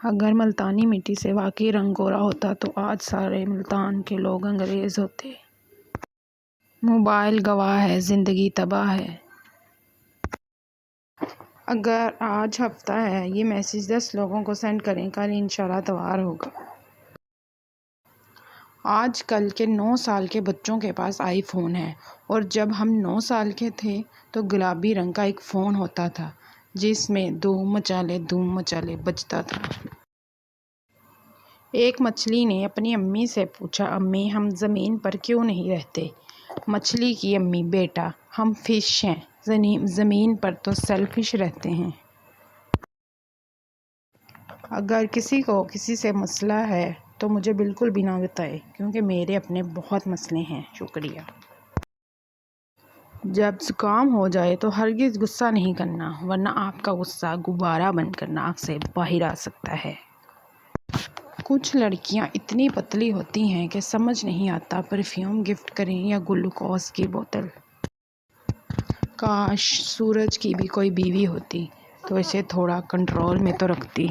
اگر ملتانی مٹی سے واقعی رنگ گورا ہوتا تو آج سارے ملتان کے لوگ انگریز ہوتے۔ موبائل گواہ ہے، زندگی تباہ ہے۔ اگر آج ہفتہ ہے، یہ میسج 10 لوگوں کو سینڈ کریں، کل انشاءاللہ اتوار ہوگا۔ آج کل کے 9 سال کے بچوں کے پاس آئی فون ہے، اور جب ہم 9 سال کے تھے تو گلابی رنگ کا ایک فون ہوتا تھا جس میں دھوم مچالے بجتا تھا۔ ایک مچھلی نے اپنی امی سے پوچھا، امی ہم زمین پر کیوں نہیں رہتے؟ مچھلی کی امی، بیٹا ہم فش ہیں، زمین پر تو سیلفش رہتے ہیں۔ اگر کسی کو کسی سے مسئلہ ہے تو مجھے بالکل بھی نہ بتائے، کیونکہ میرے اپنے بہت مسئلے ہیں۔ شکریہ۔ جب زکام ہو جائے تو ہرگز غصہ نہیں کرنا، ورنہ آپ کا غصہ غبارہ بن کر ناک سے باہر آ سکتا ہے۔ کچھ لڑکیاں اتنی پتلی ہوتی ہیں کہ سمجھ نہیں آتا پرفیوم گفٹ کریں یا گلوکوز کی بوتل۔ کاش سورج کی بھی کوئی بیوی ہوتی تو اسے تھوڑا کنٹرول میں تو رکھتی۔